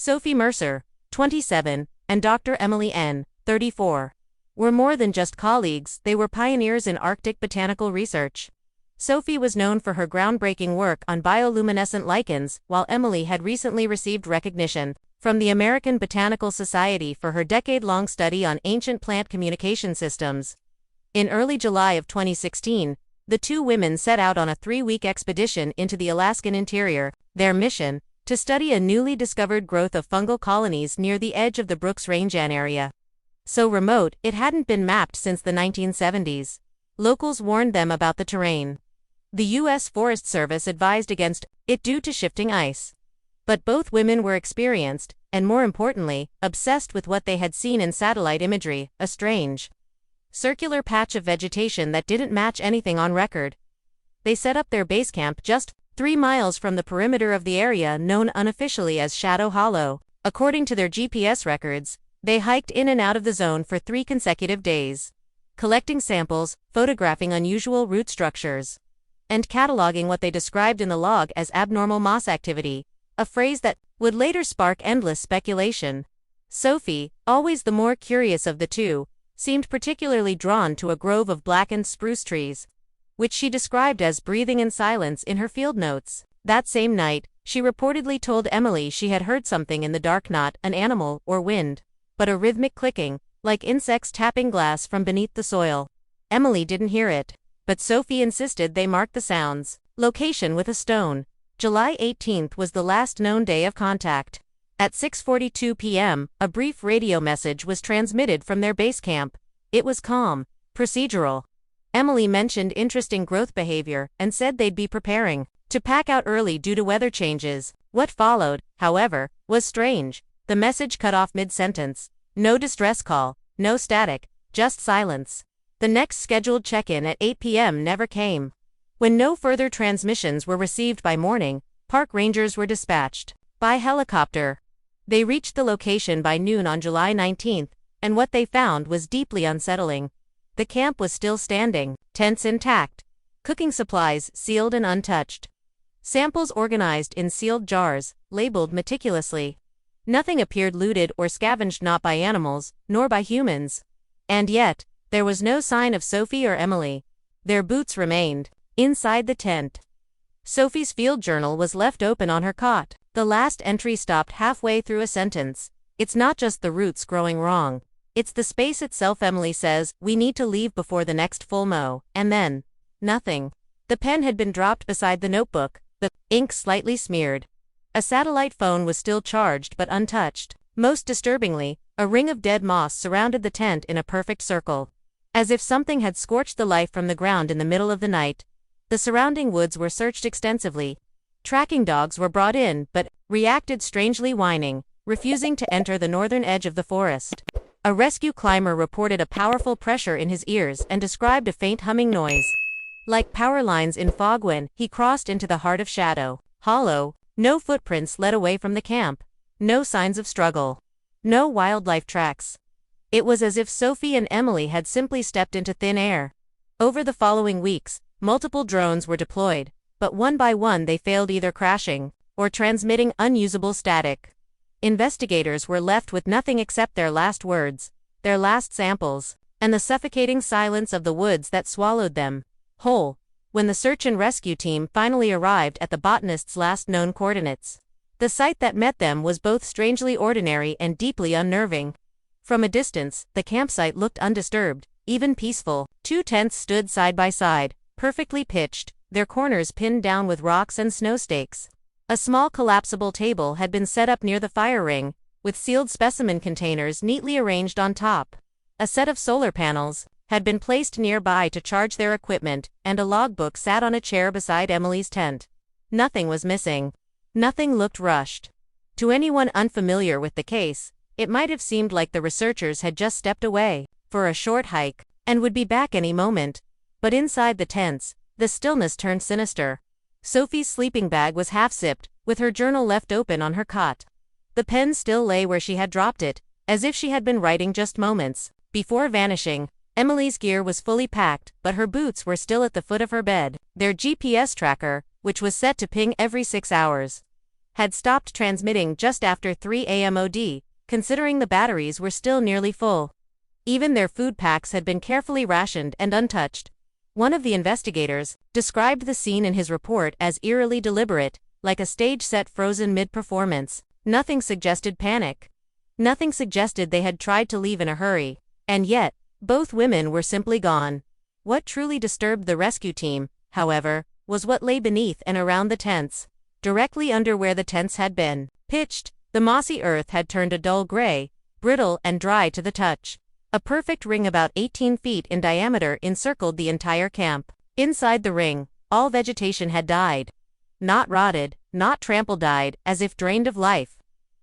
Sophie Mercer, 27, and Dr. Emily N., 34, were more than just colleagues, they were pioneers in Arctic botanical research. Sophie was known for her groundbreaking work on bioluminescent lichens, while Emily had recently received recognition from the American Botanical Society for her decade-long study on ancient plant communication systems. In early July of 2016, the two women set out on a 3-week expedition into the Alaskan interior, their mission, to study a newly discovered growth of fungal colonies near the edge of the Brooks Range area. So remote, it hadn't been mapped since the 1970s. Locals warned them about the terrain. The U.S. Forest Service advised against it due to shifting ice. But both women were experienced, and more importantly, obsessed with what they had seen in satellite imagery, a strange, circular patch of vegetation that didn't match anything on record. They set up their base camp just 3 miles from the perimeter of the area known unofficially as Shadow Hollow. According to their GPS records, they hiked in and out of the zone for 3 consecutive days, collecting samples, photographing unusual root structures, and cataloging what they described in the log as abnormal moss activity, a phrase that would later spark endless speculation. Sophie, always the more curious of the two, seemed particularly drawn to a grove of blackened spruce trees, which she described as breathing in silence in her field notes. That same night, she reportedly told Emily she had heard something in the dark, not an animal or wind, but a rhythmic clicking, like insects tapping glass from beneath the soil. Emily didn't hear it, but Sophie insisted they mark the sound's location with a stone. July 18th was the last known day of contact. At 6:42 p.m., a brief radio message was transmitted from their base camp. It was calm, procedural. Emily mentioned interesting growth behavior and said they'd be preparing to pack out early due to weather changes. What followed, however, was strange. The message cut off mid-sentence. No distress call, no static, just silence. The next scheduled check-in at 8 p.m. never came. When no further transmissions were received by morning, park rangers were dispatched by helicopter. They reached the location by noon on July 19th, and what they found was deeply unsettling. The camp was still standing, tents intact, cooking supplies sealed and untouched, samples organized in sealed jars, labeled meticulously. Nothing appeared looted or scavenged, not by animals, nor by humans. And yet, there was no sign of Sophie or Emily. Their boots remained inside the tent. Sophie's field journal was left open on her cot. The last entry stopped halfway through a sentence. It's not just the roots growing wrong. It's the space itself. Emily says, we need to leave before the next full mow. And then, nothing. The pen had been dropped beside the notebook, the ink slightly smeared. A satellite phone was still charged but untouched. Most disturbingly, a ring of dead moss surrounded the tent in a perfect circle, as if something had scorched the life from the ground in the middle of the night. The surrounding woods were searched extensively. Tracking dogs were brought in, but reacted strangely, whining, refusing to enter the northern edge of the forest. A rescue climber reported a powerful pressure in his ears and described a faint humming noise, like power lines in fog. When he crossed into the heart of Shadow Hollow, no footprints led away from the camp, no signs of struggle, no wildlife tracks. It was as if Sophie and Emily had simply stepped into thin air. Over the following weeks, multiple drones were deployed, but one by one they failed, either crashing or transmitting unusable static. Investigators were left with nothing except their last words, their last samples, and the suffocating silence of the woods that swallowed them whole. When the search and rescue team finally arrived at the Botanists' last known coordinates, the sight that met them was both strangely ordinary and deeply unnerving. From a distance, the campsite looked undisturbed, even peaceful. 2 tents stood side by side, perfectly pitched, their corners pinned down with rocks and snow stakes. A small collapsible table had been set up near the fire ring, with sealed specimen containers neatly arranged on top. A set of solar panels had been placed nearby to charge their equipment, and a logbook sat on a chair beside Emily's tent. Nothing was missing. Nothing looked rushed. To anyone unfamiliar with the case, it might have seemed like the researchers had just stepped away for a short hike and would be back any moment. But inside the tents, the stillness turned sinister. Sophie's sleeping bag was half-zipped, with her journal left open on her cot. The pen still lay where she had dropped it, as if she had been writing just moments before vanishing. Emily's gear was fully packed, but her boots were still at the foot of her bed. Their GPS tracker, which was set to ping every 6 hours, had stopped transmitting just after 3 a.m. OD, considering the batteries were still nearly full. Even their food packs had been carefully rationed and untouched. One of the investigators described the scene in his report as eerily deliberate, like a stage set frozen mid-performance. Nothing suggested panic. Nothing suggested they had tried to leave in a hurry. And yet, both women were simply gone. What truly disturbed the rescue team, however, was what lay beneath and around the tents. Directly under where the tents had been pitched, the mossy earth had turned a dull gray, brittle and dry to the touch. A perfect ring about 18 feet in diameter encircled the entire camp. Inside the ring, all vegetation had died. Not rotted, not trampled, died, as if drained of life.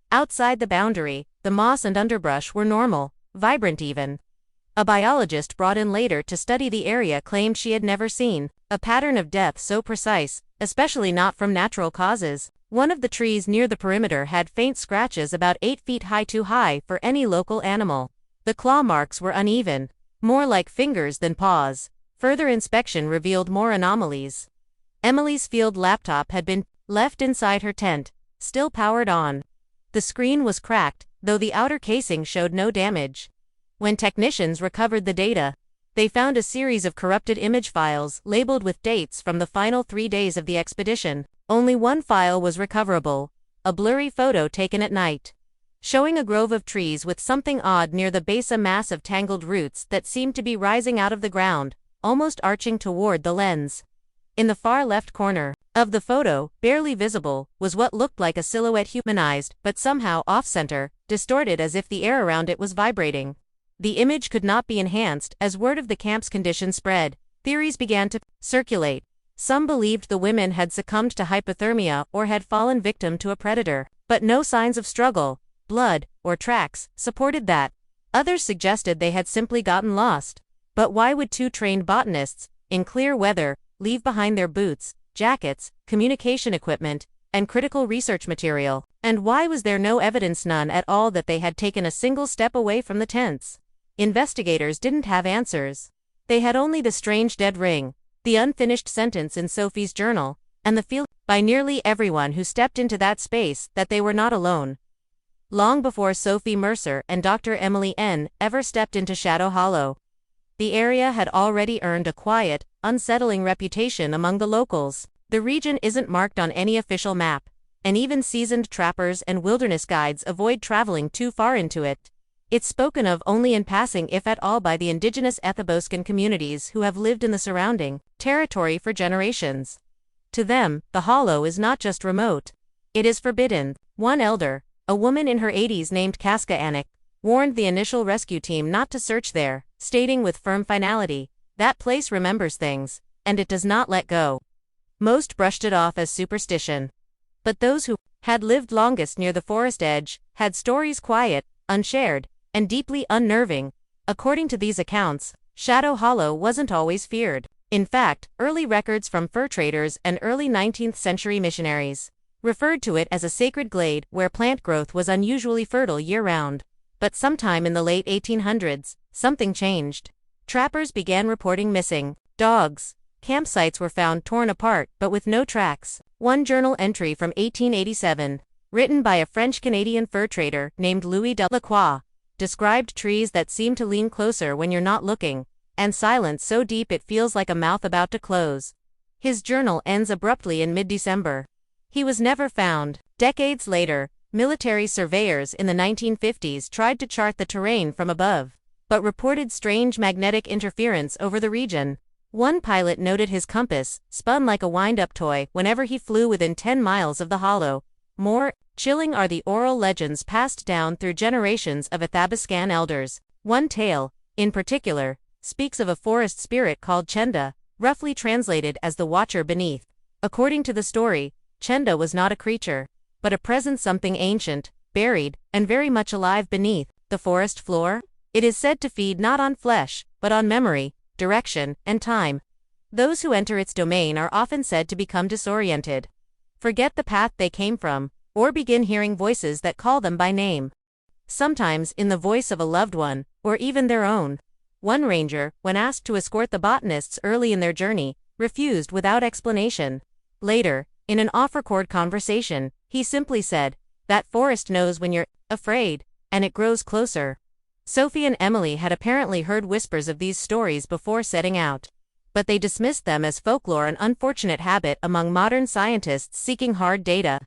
Outside the boundary, the moss and underbrush were normal, vibrant even. A biologist brought in later to study the area claimed she had never seen a pattern of death so precise, especially not from natural causes. One of the trees near the perimeter had faint scratches about 8 feet high, too high for any local animal. The claw marks were uneven, more like fingers than paws. Further inspection revealed more anomalies. Emily's field laptop had been left inside her tent, still powered on. The screen was cracked, though the outer casing showed no damage. When technicians recovered the data, they found a series of corrupted image files labeled with dates from the final 3 days of the expedition. Only one file was recoverable, a blurry photo taken at night, showing a grove of trees with something odd near the base, a mass of tangled roots that seemed to be rising out of the ground, almost arching toward the lens. In the far left corner of the photo, barely visible, was what looked like a silhouette, humanized, but somehow off-center, distorted as if the air around it was vibrating. The image could not be enhanced. As word of the camp's condition spread, theories began to circulate. Some believed the women had succumbed to hypothermia or had fallen victim to a predator, but no signs of struggle, blood, or tracks supported that. Others suggested they had simply gotten lost. But why would 2 trained botanists, in clear weather, leave behind their boots, jackets, communication equipment, and critical research material? And why was there no evidence, none at all, that they had taken a single step away from the tents? Investigators didn't have answers. They had only the strange dead ring, the unfinished sentence in Sophie's journal, and the feel by nearly everyone who stepped into that space that they were not alone. Long before Sophie Mercer and Dr. Emily N. ever stepped into Shadow Hollow, the area had already earned a quiet, unsettling reputation among the locals. The region isn't marked on any official map, and even seasoned trappers and wilderness guides avoid traveling too far into it. It's spoken of only in passing, if at all, by the indigenous Ethoboscan communities who have lived in the surrounding territory for generations. To them, the hollow is not just remote, it is forbidden. One elder, a woman in her 80s named Casca Anik, warned the initial rescue team not to search there, stating with firm finality, "That place remembers things, and it does not let go." Most brushed it off as superstition. But those who had lived longest near the forest edge had stories quiet, unshared, and deeply unnerving. According to these accounts, Shadow Hollow wasn't always feared. In fact, early records from fur traders and early 19th century missionaries referred to it as a sacred glade where plant growth was unusually fertile year-round. But sometime in the late 1800s, something changed. Trappers began reporting missing dogs. Campsites were found torn apart but with no tracks. One journal entry from 1887, written by a French-Canadian fur trader named Louis de Lacroix, described trees that seem to lean closer when you're not looking, and silence so deep it feels like a mouth about to close. His journal ends abruptly in mid-December. He was never found. Decades later, military surveyors in the 1950s tried to chart the terrain from above, but reported strange magnetic interference over the region. One pilot noted his compass spun like a wind-up toy whenever he flew within 10 miles of the hollow. More chilling are the oral legends passed down through generations of Athabascan elders. One tale, in particular, speaks of a forest spirit called Chenda, roughly translated as the watcher beneath. According to the story, Chenda was not a creature, but a presence, something ancient, buried, and very much alive beneath the forest floor. It is said to feed not on flesh, but on memory, direction, and time. Those who enter its domain are often said to become disoriented, forget the path they came from, or begin hearing voices that call them by name. Sometimes in the voice of a loved one, or even their own. One ranger, when asked to escort the botanists early in their journey, refused without explanation. Later, in an off-record conversation, he He simply said, "That forest knows when you're afraid, and it grows closer." Sophie and Emily had apparently heard whispers of these stories before setting out, but they dismissed them as folklore, an unfortunate habit among modern scientists seeking hard data.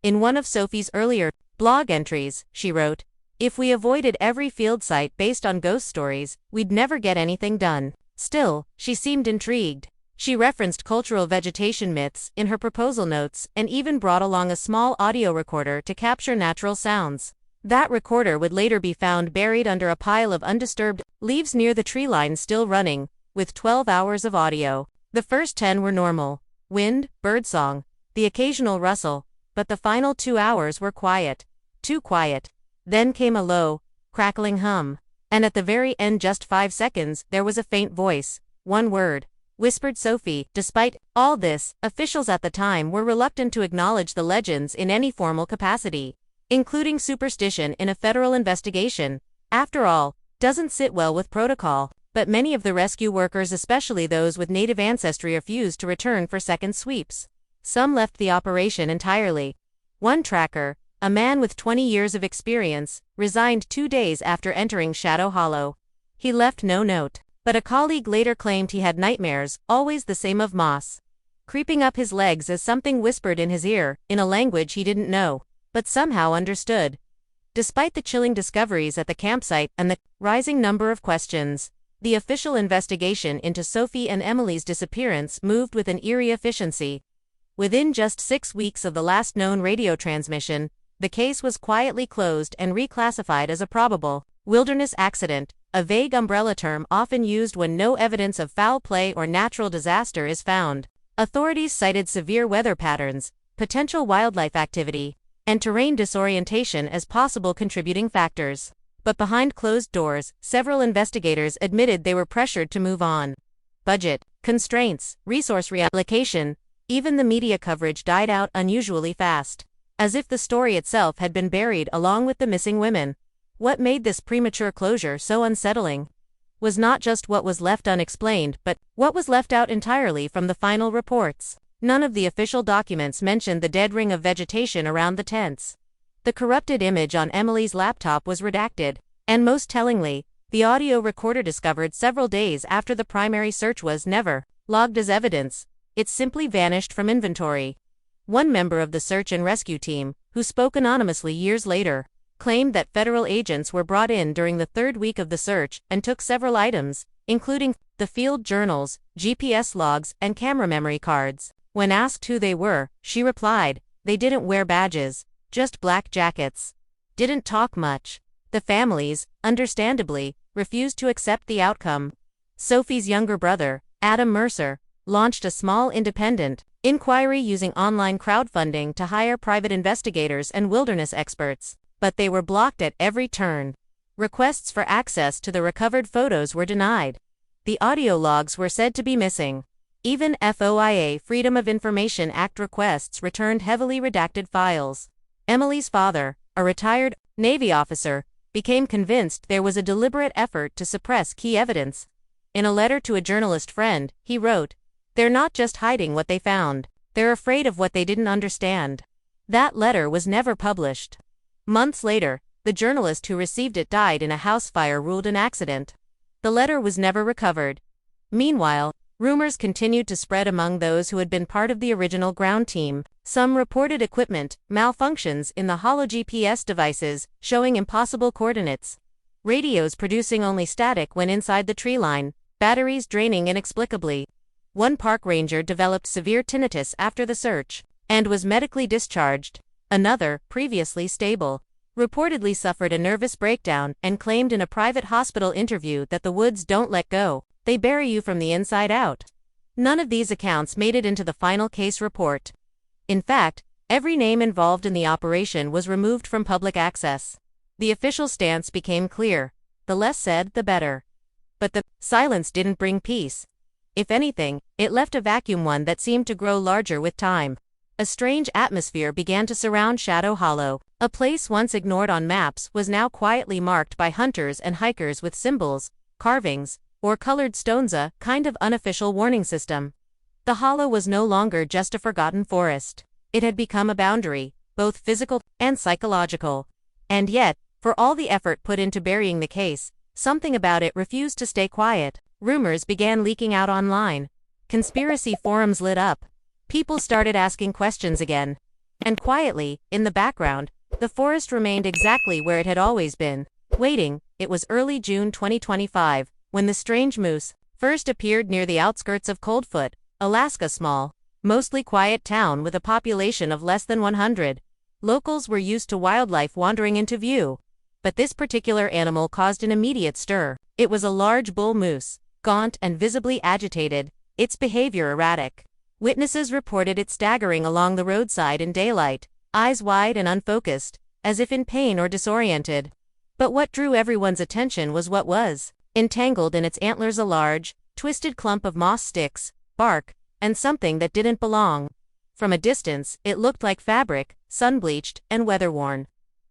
In one of Sophie's earlier blog entries, she wrote, "If we avoided every field site based on ghost stories, we'd never get anything done." Still, she seemed intrigued. She referenced cultural vegetation myths in her proposal notes and even brought along a small audio recorder to capture natural sounds. That recorder would later be found buried under a pile of undisturbed leaves near the tree line, still running, with 12 hours of audio. The first 10 were normal: wind, birdsong, the occasional rustle, but the final 2 hours were quiet. Too quiet. Then came a low, crackling hum. And at the very end, just 5 seconds, there was a faint voice. "One word," whispered Sophie. Despite all this, officials at the time were reluctant to acknowledge the legends in any formal capacity, including superstition in a federal investigation. After all, doesn't sit well with protocol. But many of the rescue workers, especially those with native ancestry, refused to return for second sweeps. Some left the operation entirely. One tracker, a man with 20 years of experience, resigned 2 days after entering Shadow Hollow. He left no note, but a colleague later claimed he had nightmares, always the same, of moss creeping up his legs as something whispered in his ear, in a language he didn't know, but somehow understood. Despite the chilling discoveries at the campsite and the rising number of questions, the official investigation into Sophie and Emily's disappearance moved with an eerie efficiency. Within just 6 weeks of the last known radio transmission, the case was quietly closed and reclassified as a probable wilderness accident, a vague umbrella term often used when no evidence of foul play or natural disaster is found. Authorities cited severe weather patterns, potential wildlife activity, and terrain disorientation as possible contributing factors. But behind closed doors, several investigators admitted they were pressured to move on. Budget, constraints, resource reallocation, even the media coverage died out unusually fast, as if the story itself had been buried along with the missing women. What made this premature closure so unsettling was not just what was left unexplained, but what was left out entirely from the final reports. None of the official documents mentioned the dead ring of vegetation around the tents. The corrupted image on Emily's laptop was redacted, and most tellingly, the audio recorder discovered several days after the primary search was never logged as evidence. It simply vanished from inventory. One member of the search and rescue team, who spoke anonymously years later, claimed that federal agents were brought in during the 3rd week of the search and took several items, including the field journals, GPS logs, and camera memory cards. When asked who they were, she replied, "They didn't wear badges. Just black jackets. Didn't talk much." The families, understandably, refused to accept the outcome. Sophie's younger brother, Adam Mercer, launched a small independent inquiry using online crowdfunding to hire private investigators and wilderness experts, but they were blocked at every turn. Requests for access to the recovered photos were denied. The audio logs were said to be missing. Even FOIA Freedom of Information Act requests returned heavily redacted files. Emily's father, a retired Navy officer, became convinced there was a deliberate effort to suppress key evidence. In a letter to a journalist friend, he wrote, "They're not just hiding what they found, they're afraid of what they didn't understand." That letter was never published. Months later, the journalist who received it died in a house fire ruled an accident. The letter was never recovered. Meanwhile, rumors continued to spread among those who had been part of the original ground team. Some reported equipment malfunctions in the hollow GPS devices, showing impossible coordinates. Radios producing only static when inside the tree line, batteries draining inexplicably. One park ranger developed severe tinnitus after the search, and was medically discharged. Another, previously stable, reportedly suffered a nervous breakdown and claimed in a private hospital interview that the woods don't let go, they bury you from the inside out. None of these accounts made it into the final case report. In fact, every name involved in the operation was removed from public access. The official stance became clear: the less said, the better. But the silence didn't bring peace. If anything, it left a vacuum, one that seemed to grow larger with time. A strange atmosphere began to surround Shadow Hollow. A place once ignored on maps was now quietly marked by hunters and hikers with symbols, carvings, or colored stones, a kind of unofficial warning system. The hollow was no longer just a forgotten forest. It had become a boundary, both physical and psychological. And yet, for all the effort put into burying the case, something about it refused to stay quiet. Rumors began leaking out online. Conspiracy forums lit up. People started asking questions again. And quietly, in the background, the forest remained exactly where it had always been, waiting. It was early June 2025, when the strange moose first appeared near the outskirts of Coldfoot, Alaska, small, mostly quiet town with a population of less than 100. Locals were used to wildlife wandering into view. But this particular animal caused an immediate stir. It was a large bull moose, gaunt and visibly agitated, its behavior erratic. Witnesses reported it staggering along the roadside in daylight, eyes wide and unfocused, as if in pain or disoriented. But what drew everyone's attention was what was entangled in its antlers: a large, twisted clump of moss sticks, bark, and something that didn't belong. From a distance, it looked like fabric, sun-bleached and weather-worn.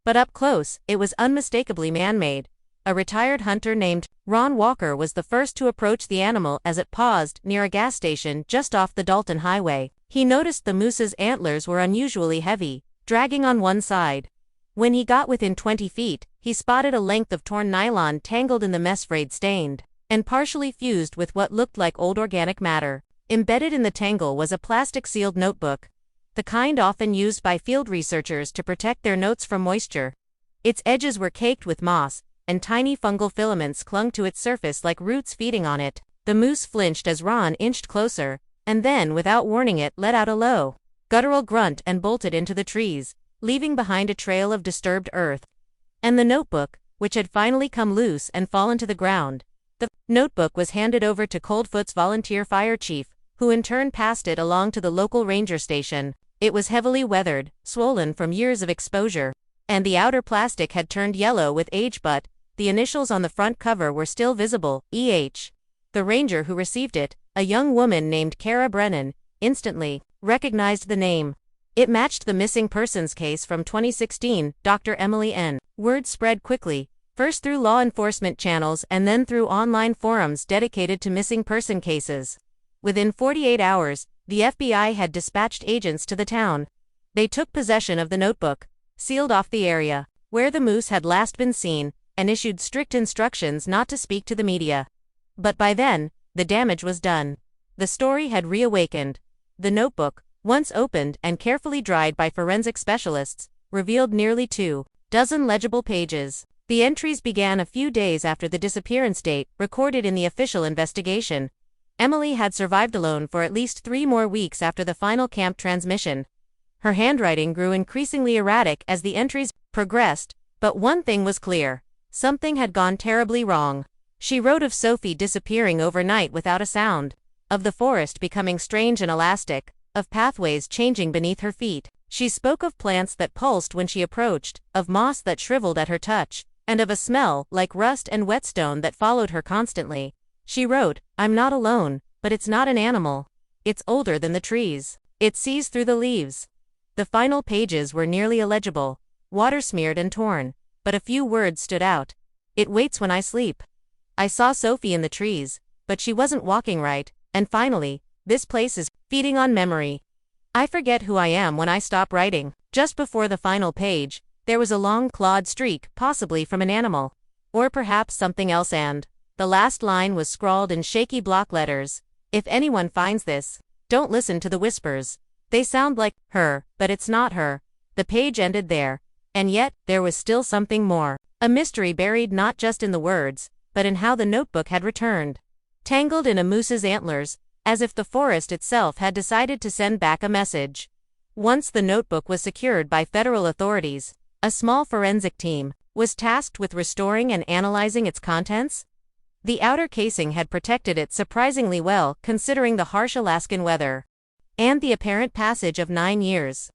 But up close, it was unmistakably man-made. A retired hunter named Ron Walker was the first to approach the animal as it paused near a gas station just off the Dalton Highway. He noticed the moose's antlers were unusually heavy, dragging on one side. When he got within 20 feet, he spotted a length of torn nylon tangled in the mess, frayed, stained, and partially fused with what looked like old organic matter. Embedded in the tangle was a plastic-sealed notebook, the kind often used by field researchers to protect their notes from moisture. Its edges were caked with moss, and tiny fungal filaments clung to its surface like roots feeding on it. The moose flinched as Ron inched closer, and then, without warning it, let out a low, guttural grunt and bolted into the trees, leaving behind a trail of disturbed earth. And the notebook, which had finally come loose and fallen to the ground. The notebook was handed over to Coldfoot's volunteer fire chief, who in turn passed it along to the local ranger station. It was heavily weathered, swollen from years of exposure, and the outer plastic had turned yellow with age, but the initials on the front cover were still visible: E.H. The ranger who received it, a young woman named Kara Brennan, instantly recognized the name. It matched the missing persons case from 2016, Dr. Emily N. Word spread quickly, first through law enforcement channels and then through online forums dedicated to missing person cases. Within 48 hours, the FBI had dispatched agents to the town. They took possession of the notebook, sealed off the area where the moose had last been seen, and issued strict instructions not to speak to the media. But by then, the damage was done. The story had reawakened. The notebook, once opened and carefully dried by forensic specialists, revealed nearly 2 dozen legible pages. The entries began a few days after the disappearance date recorded in the official investigation. Emily had survived alone for at least 3 more weeks after the final camp transmission. Her handwriting grew increasingly erratic as the entries progressed, but one thing was clear: something had gone terribly wrong. She wrote of Sophie disappearing overnight without a sound, of the forest becoming strange and elastic, of pathways changing beneath her feet. She spoke of plants that pulsed when she approached, of moss that shriveled at her touch, and of a smell like rust and whetstone that followed her constantly. She wrote, "I'm not alone, but it's not an animal. It's older than the trees. It sees through the leaves." The final pages were nearly illegible, water-smeared and torn, but a few words stood out. "It waits when I sleep. I saw Sophie in the trees, but she wasn't walking right. And finally, this place is feeding on memory. I forget who I am when I stop writing." Just before the final page, there was a long clawed streak, possibly from an animal, or perhaps something else, and the last line was scrawled in shaky block letters: "If anyone finds this, don't listen to the whispers. They sound like her, but it's not her." The page ended there. And yet, there was still something more. A mystery buried not just in the words, but in how the notebook had returned. Tangled in a moose's antlers, as if the forest itself had decided to send back a message. Once the notebook was secured by federal authorities, a small forensic team was tasked with restoring and analyzing its contents. The outer casing had protected it surprisingly well, considering the harsh Alaskan weather and the apparent passage of 9 years.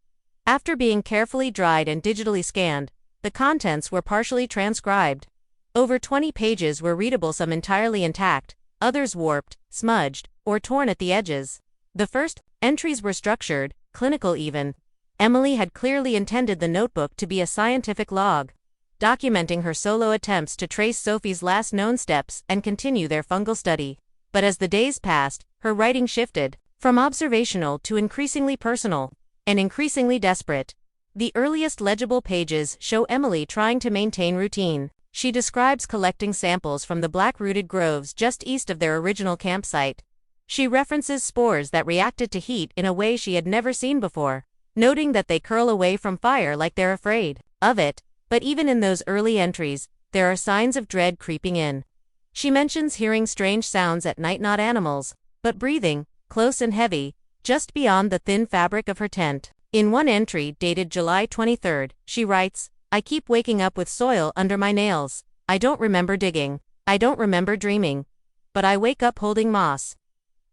After being carefully dried and digitally scanned, the contents were partially transcribed. Over 20 pages were readable, some entirely intact, others warped, smudged, or torn at the edges. The first entries were structured, clinical even. Emily had clearly intended the notebook to be a scientific log, documenting her solo attempts to trace Sophie's last known steps and continue their fungal study. But as the days passed, her writing shifted from observational to increasingly personal and increasingly desperate. The earliest legible pages show Emily trying to maintain routine. She describes collecting samples from the black-rooted groves just east of their original campsite. She references spores that reacted to heat in a way she had never seen before, noting that they curl away from fire like they're afraid of it. But even in those early entries, there are signs of dread creeping in. She mentions hearing strange sounds at night, not animals, but breathing, close and heavy, just beyond the thin fabric of her tent. In one entry dated July 23, she writes, "I keep waking up with soil under my nails. I don't remember digging. I don't remember dreaming. But I wake up holding moss."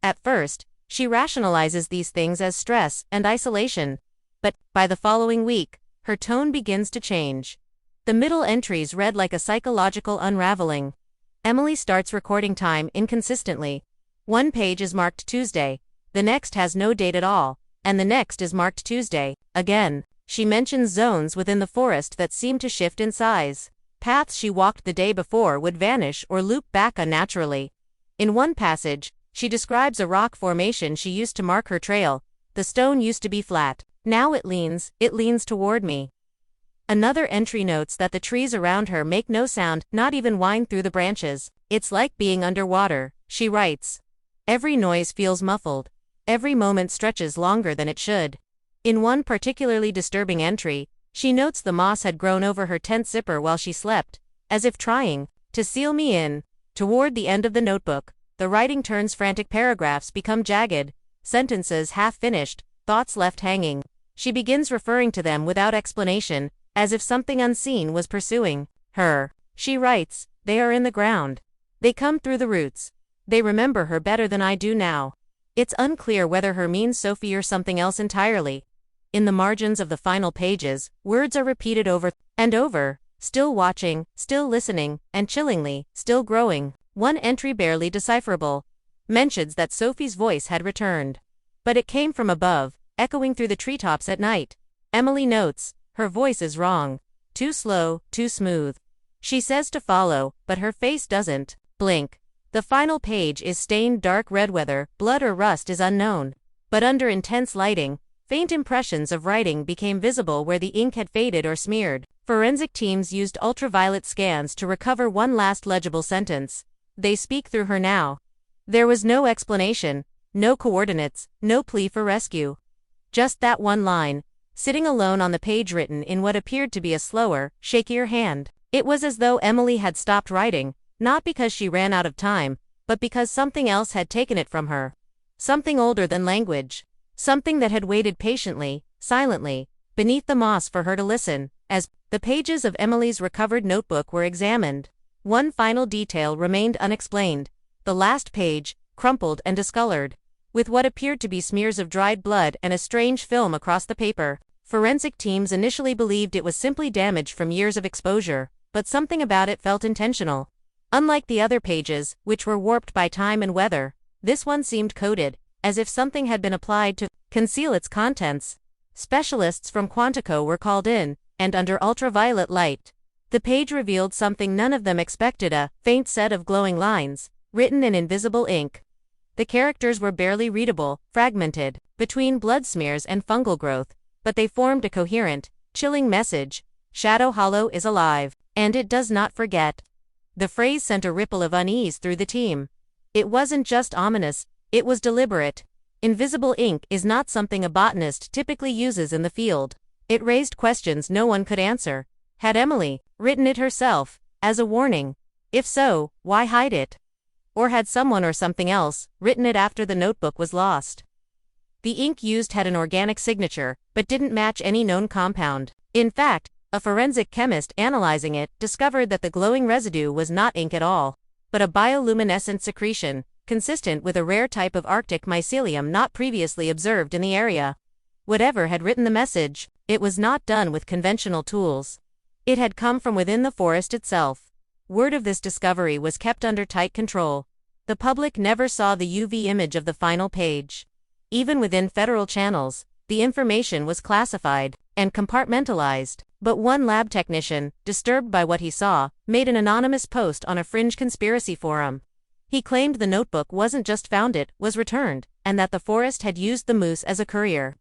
At first, she rationalizes these things as stress and isolation. But, by the following week, her tone begins to change. The middle entries read like a psychological unraveling. Emily starts recording time inconsistently. One page is marked Tuesday, the next has no date at all, and the next is marked Tuesday again. She mentions zones within the forest that seem to shift in size. Paths she walked the day before would vanish or loop back unnaturally. In one passage, she describes a rock formation she used to mark her trail. "The stone used to be flat. Now it leans toward me." Another entry notes that the trees around her make no sound, not even whine through the branches. "It's like being underwater," she writes. "Every noise feels muffled. Every moment stretches longer than it should." In one particularly disturbing entry, she notes the moss had grown over her tent zipper while she slept, as if trying to seal me in. Toward the end of the notebook, the writing turns frantic. Paragraphs become jagged, sentences half-finished, thoughts left hanging. She begins referring to them without explanation, as if something unseen was pursuing her. She writes, "They are in the ground. They come through the roots. They remember her better than I do now." It's unclear whether her means Sophie or something else entirely. In the margins of the final pages, words are repeated over and over: still watching, still listening, and chillingly, still growing. One entry, barely decipherable, mentions that Sophie's voice had returned. But it came from above, echoing through the treetops at night. Emily notes, "Her voice is wrong. Too slow, too smooth." She says to follow, but her face doesn't blink. The final page is stained dark red. Whether blood or rust is unknown. But under intense lighting, faint impressions of writing became visible where the ink had faded or smeared. Forensic teams used ultraviolet scans to recover one last legible sentence. "They speak through her now." There was no explanation, no coordinates, no plea for rescue. Just that one line, sitting alone on the page, written in what appeared to be a slower, shakier hand. It was as though Emily had stopped writing, not because she ran out of time, but because something else had taken it from her. Something older than language. Something that had waited patiently, silently, beneath the moss for her to listen. As the pages of Emily's recovered notebook were examined, one final detail remained unexplained. The last page, crumpled and discolored, with what appeared to be smears of dried blood and a strange film across the paper. Forensic teams initially believed it was simply damage from years of exposure, but something about it felt intentional. Unlike the other pages, which were warped by time and weather, this one seemed coded, as if something had been applied to conceal its contents. Specialists from Quantico were called in, and under ultraviolet light, the page revealed something none of them expected: a faint set of glowing lines, written in invisible ink. The characters were barely readable, fragmented between blood smears and fungal growth, but they formed a coherent, chilling message. "Shadow Hollow is alive, and it does not forget." The phrase sent a ripple of unease through the team. It wasn't just ominous, it was deliberate. Invisible ink is not something a botanist typically uses in the field. It raised questions no one could answer. Had Emily written it herself, as a warning? If so, why hide it? Or had someone or something else written it after the notebook was lost? The ink used had an organic signature, but didn't match any known compound. In fact, a forensic chemist analyzing it discovered that the glowing residue was not ink at all, but a bioluminescent secretion, consistent with a rare type of Arctic mycelium not previously observed in the area. Whatever had written the message, it was not done with conventional tools. It had come from within the forest itself. Word of this discovery was kept under tight control. The public never saw the UV image of the final page. Even within federal channels, the information was classified and compartmentalized. But one lab technician, disturbed by what he saw, made an anonymous post on a fringe conspiracy forum. He claimed the notebook wasn't just found, it was returned, and that the forest had used the moose as a courier.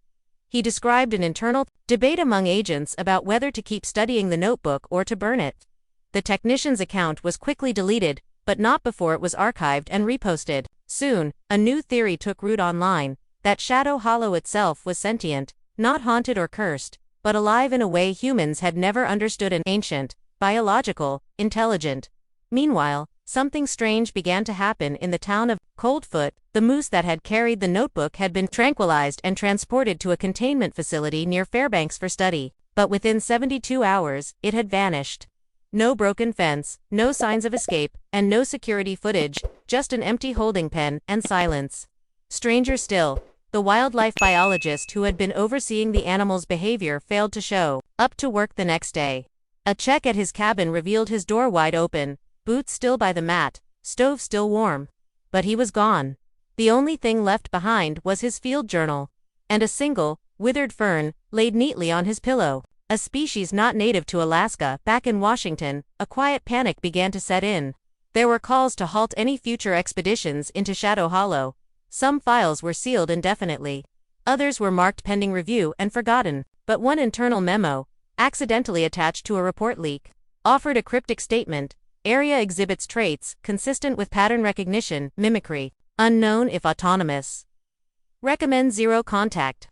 He described an internal Debate among agents about whether to keep studying the notebook or to burn it. The technician's account was quickly deleted, but not before it was archived and reposted. Soon, a new theory took root online, that Shadow Hollow itself was sentient, not haunted or cursed, but alive in a way humans had never understood: an ancient, biological, intelligent. Meanwhile, something strange began to happen in the town of Coldfoot. The moose that had carried the notebook had been tranquilized and transported to a containment facility near Fairbanks for study, but within 72 hours, it had vanished. No broken fence, no signs of escape, and no security footage, just an empty holding pen and silence. Stranger still, the wildlife biologist who had been overseeing the animal's behavior failed to show up to work the next day. A check at his cabin revealed his door wide open, boots still by the mat, stove still warm. But he was gone. The only thing left behind was his field journal. And a single, withered fern, laid neatly on his pillow. A species not native to Alaska. Back in Washington, a quiet panic began to set in. There were calls to halt any future expeditions into Shadow Hollow. Some files were sealed indefinitely. Others were marked pending review and forgotten. But one internal memo, accidentally attached to a report leak, offered a cryptic statement. Area exhibits traits consistent with pattern recognition, mimicry. Unknown if autonomous. Recommend zero contact.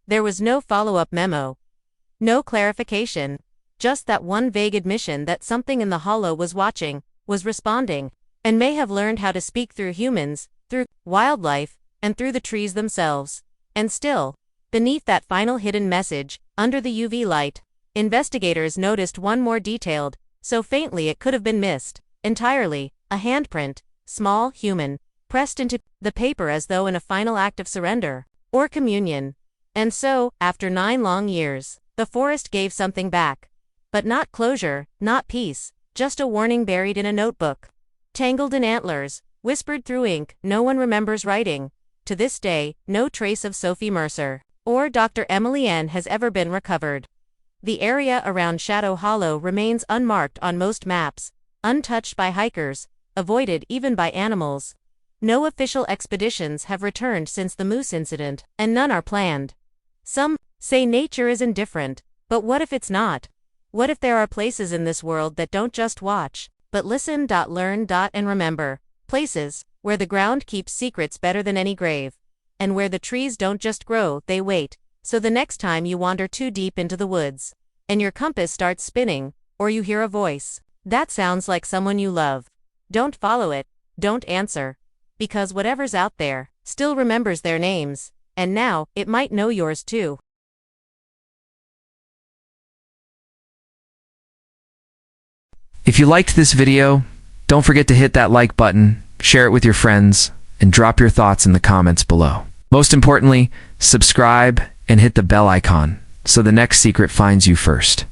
There was no follow-up memo. No clarification. Just that one vague admission that something in the hollow was watching, was responding, and may have learned how to speak through humans, through wildlife, and through the trees themselves. And still, beneath that final hidden message, under the UV light, investigators noticed one more detailed, so faintly it could have been missed entirely, a handprint, small, human, pressed into the paper as though in a final act of surrender, or communion. And so, after 9 long years, the forest gave something back. But not closure, not peace, just a warning buried in a notebook. Tangled in antlers, whispered through ink, no one remembers writing. To this day, no trace of Sophie Mercer or Dr. Emily N. has ever been recovered. The area around Shadow Hollow remains unmarked on most maps, untouched by hikers, avoided even by animals. No official expeditions have returned since the moose incident, and none are planned. Some say nature is indifferent, but what if it's not? What if there are places in this world that don't just watch, but listen, learn, and remember? Places where the ground keeps secrets better than any grave, and where the trees don't just grow, they wait. So the next time you wander too deep into the woods, and your compass starts spinning, or you hear a voice that sounds like someone you love, don't follow it, don't answer, because whatever's out there still remembers their names, and now it might know yours too. If you liked this video, don't forget to hit that like button, share it with your friends, and drop your thoughts in the comments below. Most importantly, subscribe and hit the bell icon so the next secret finds you first.